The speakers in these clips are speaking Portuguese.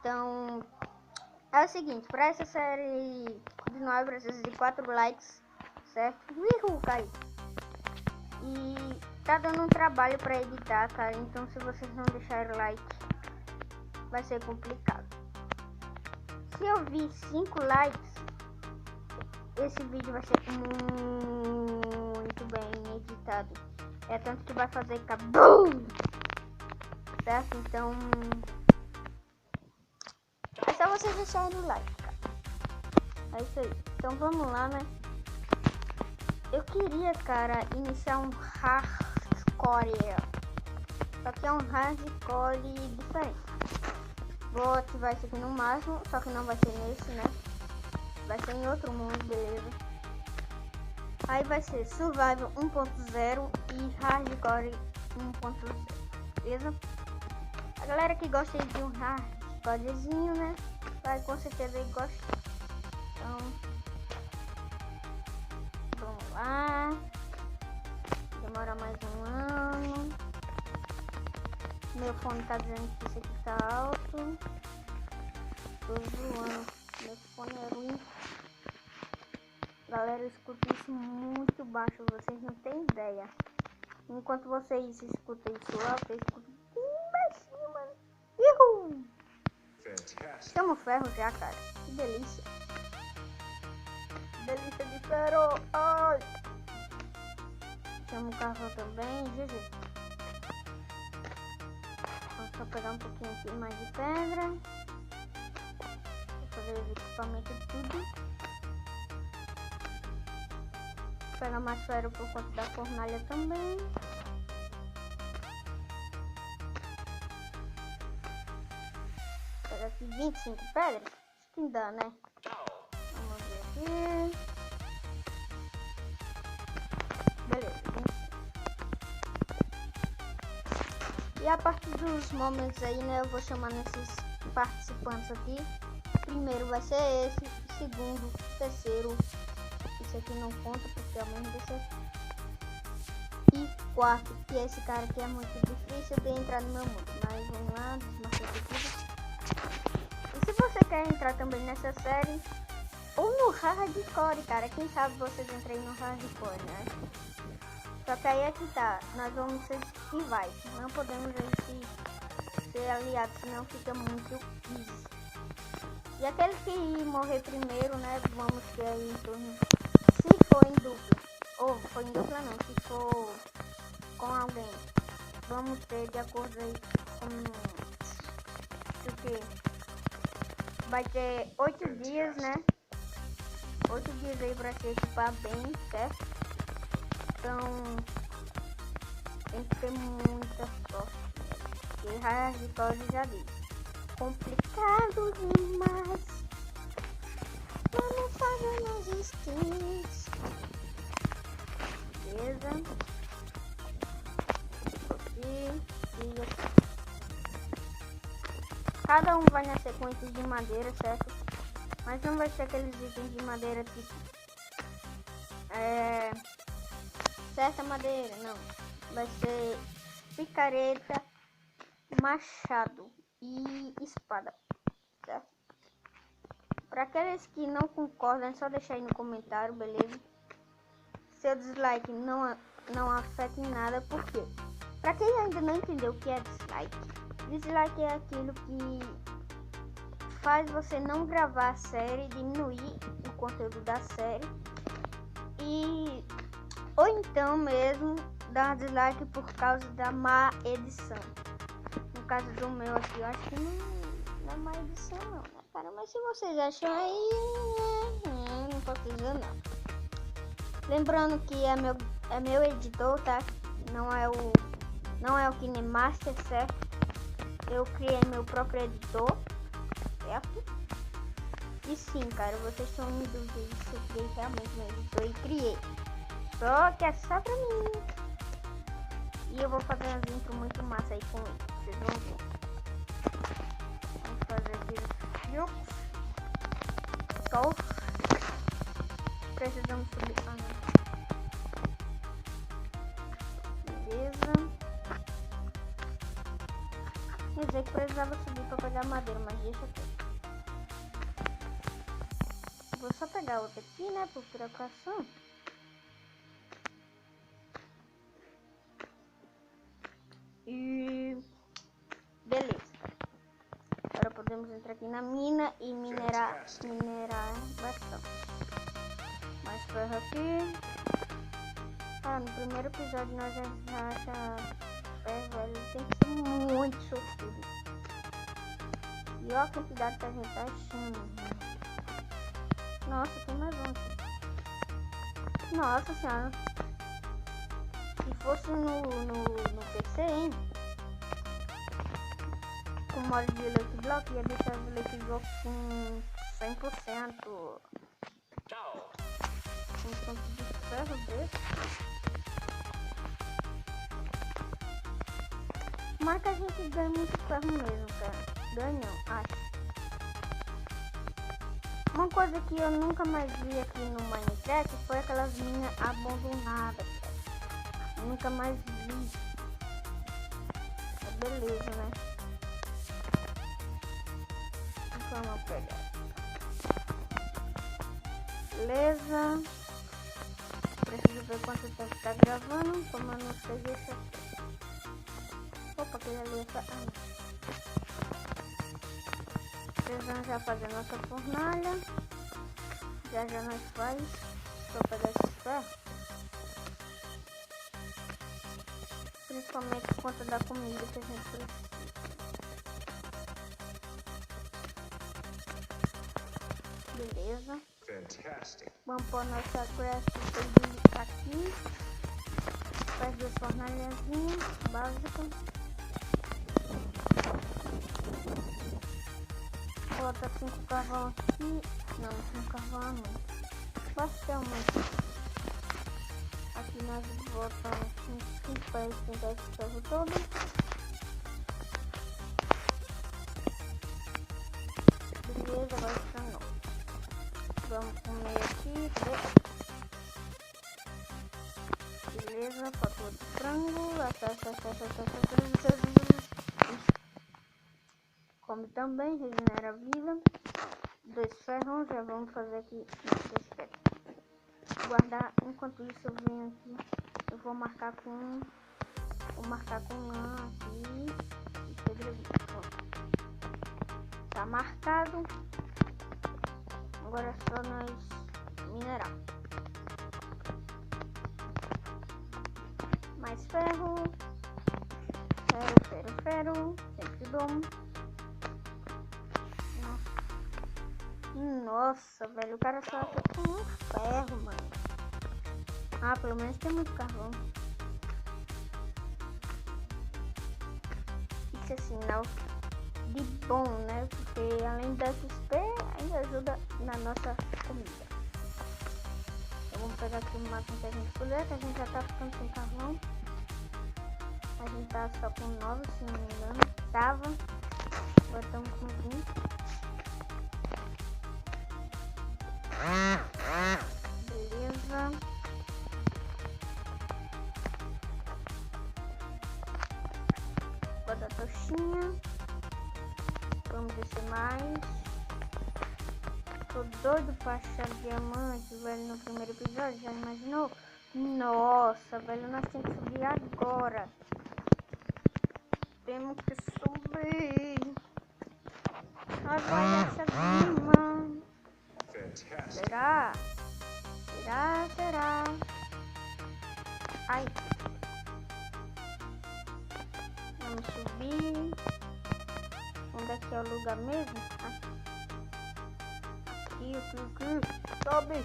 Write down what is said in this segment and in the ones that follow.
Então, é o seguinte, para essa série continuar, precisa de 4 likes, certo? Caiu. E tá dando um trabalho para editar, cara, então se vocês não deixarem like, vai ser complicado. Se eu vi 5 likes, esse vídeo vai ser muito bem editado. É tanto que vai fazer cabum, certo? Então é só vocês deixarem o like, cara. É isso aí. Então vamos lá, né? Eu queria, cara, iniciar um hardcore. Só que é um hardcore diferente. Vou ativar isso aqui no máximo, só que não vai ser nesse, né? Vai ser em outro mundo, beleza? Aí vai ser Survival 1.0 e Hardcore 1.0, beleza? A galera que gosta de um hardcorezinho, né? Vai com certeza gostar. Então, vamos lá. Demora mais um ano. Meu fone tá dizendo que isso aqui tá alto. Tô zoando. Meu fone é ruim. Galera, eu escuto isso muito baixo, vocês não tem ideia. Enquanto vocês escutam isso alto, eu escuto bem baixinho, mano. Uhul! Estamos ferro já, cara. Que delícia. Delícia de ferro. Ai! Chama o carro também, GG. Vou só pegar um pouquinho aqui mais de pedra. Vou fazer os equipamentos tudo. Pegar mais ferro por conta da fornalha também. Pegar aqui 25 pedras. Acho que dá, né? Vamos ver aqui. Beleza, 25. E a partir dos momentos aí, né? Eu vou chamando esses participantes aqui. Primeiro vai ser esse. Segundo, terceiro. Esse aqui não conta porque é o mesmo desse aqui. E quarto, que esse cara aqui é muito difícil de entrar no meu mundo. Mas vamos lá, desmarquei tudo. E se você quer entrar também nessa série, ou no hardcore, cara, quem sabe vocês entrem no hardcore, né? Só que aí é que tá, nós vamos ser rivais. Não podemos ser aliados, senão fica muito easy. E aquele que morrer primeiro, né, vamos ter aí em torno. Se for em dupla, ou foi em dupla não, se for com alguém, vamos ter de acordo aí com porque vai ter 8 dias, né? 8 dias aí pra se equipar bem, certo? Então tem que ter muita sorte. E hardcore já diz. Complicado demais. Vamos fazer nos skins. Beleza. E aqui. Cada um vai nascer com itens de madeira, certo? Mas não vai ser aqueles itens de madeira tipo certa madeira, não. Vai ser picareta, machado e espada, certo? Para aqueles que não concordam, é só deixar aí no comentário, beleza? Seu dislike não afeta em nada, por quê? Para quem ainda não entendeu o que é dislike, dislike é aquilo que faz você não gravar a série, diminuir o conteúdo da série ou então mesmo dar dislike por causa da má edição. No caso do meu aqui, eu acho que não é má edição não, né, cara? Mas se vocês acham aí, não posso dizer não. Lembrando que é meu editor, tá? Não é o KineMaster, certo? Eu criei meu próprio editor, certo? E sim, cara, vocês estão em dúvida se eu criei realmente meu editor e criei. Só que é só pra mim. E eu vou fazer umas intro muito massa aí com ele. Vocês vão ver. Vamos fazer aqui os jogos. Só. Precisamos subir. Beleza. Quer dizer que precisava subir pra pegar madeira, mas deixa aqui. Vou só pegar outra aqui, né, por precaução. E... beleza. Agora podemos entrar aqui na mina e minerar bastante. Mais ferro aqui. Ah, no primeiro episódio nós já acha ferro, velho. Tem que ser muito sortudo. E olha a quantidade que a gente tá achando. Nossa, tem mais um aqui. Nossa senhora. Se fosse no PC, hein? Com mod de Lucky Block, ia deixar o Lucky Block com 100%. Tchau. Um tanto de ferro desse. Mas que a gente ganha muito ferro mesmo, cara. Ganhou, acho. Uma coisa que eu nunca mais vi aqui no Minecraft foi aquelas minas abandonadas, cara. Eu nunca mais vi. É beleza, né? Vamos pegar. Beleza. Preciso ver quanto tempo tá gravando. Como eu não sei, deixa aqui. Opa, aquele ali é... precisamos já fazer nossa fornalha. Já nós faz. Só pegar esse ferro. Principalmente por conta da comida que a gente precisa. Beleza. Fantastic. Vamos pôr nossa craft aqui. Faz 2 fornalhazinhas básicas. Bota 5 carvão aqui. Não, 5 carvão não. Bastante. Aqui nós botamos 5 para esquentar esse ferro todo. Beleza, vai ficar não. Vamos comer aqui. Beleza, faltou outro frango. Come também, regenera a vida. 2 ferrão, já vamos fazer aqui. Nossa, espera. Guardar, enquanto isso eu venho aqui. Eu vou marcar com lã aqui. E tá marcado. Agora é só nós minerar. Mais ferro. Ferro. Sempre bom. Nossa, velho, o cara só acha com um ferro, mano. Ah, pelo menos tem muito carvão. Isso é sinal de bom, né? Porque além da XP, ainda ajuda na nossa comida. Então vamos pegar aqui o máximo que a gente puder, que a gente já tá ficando sem carvão. A gente tá só com 9, se não me engano. Tava. Agora estamos com 20. Beleza. Bota a toxinha. Vamos descer mais. Tô doido pra achar diamante, velho, no primeiro episódio. Já imaginou? Nossa, velho, nós temos que subir agora. Temos que subir. Agora essa cima. Será? Ai. Vamos subir. Onde é que é o lugar mesmo? Aqui. Sobe.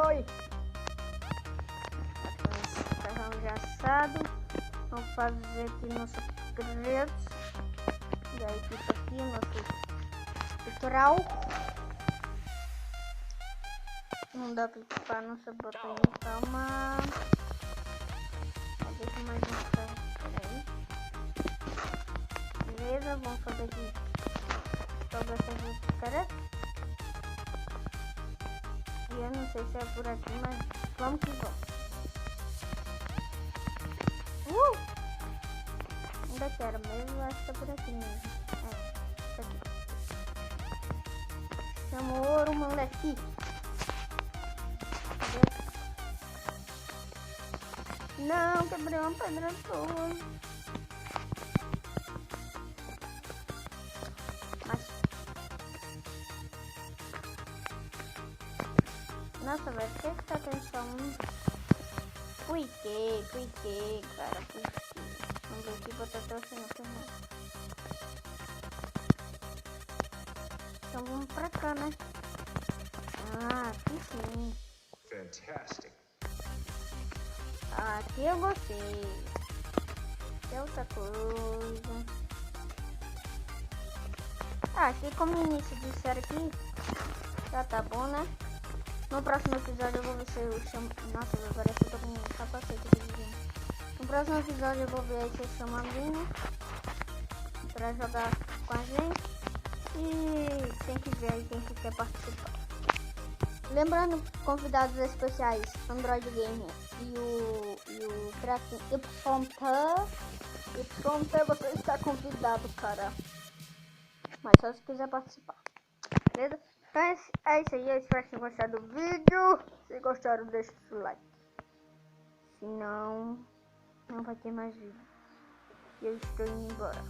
Oi. Ferrão já assado. Vamos fazer aqui nossos grelhos. E aí fica aqui o nosso litoral. Não dá pra equipar nossa botinha, calma. Deixa mais um ferro por aí. Beleza, vamos fazer aqui todas essas caras. E eu não sei se é por aqui, mas vamos que vamos. Onde é que é que era mesmo? Acho que é por aqui mesmo. Isso aqui. Chama o ouro, moleque. Não, quebrei uma pedra toda. Nossa, velho, por que tá tendo só um? Cliquei, cara, cliquei. Vamos ver aqui, botar até o final. Então vamos pra cá, né? Ah, aqui sim. Fantastic. Aqui eu gostei. Aqui é outra coisa. Aqui como início de série aqui, já tá bom, né? No próximo episódio eu vou ver se eu chamo... Nossa, agora eu tô com um capacete aqui de game. No próximo episódio eu vou ver se eu chamo alguém, né? Pra jogar com a gente. E tem que ver aí quem que quer participar. Lembrando, convidados especiais, Android Gamer e o Kraken YT, você está convidado, cara. Mas só se quiser participar. Beleza? Então é isso aí, eu espero que tenham gostado do vídeo. Se gostaram, deixa o like. Se não vai ter mais vídeo. Eu estou indo embora.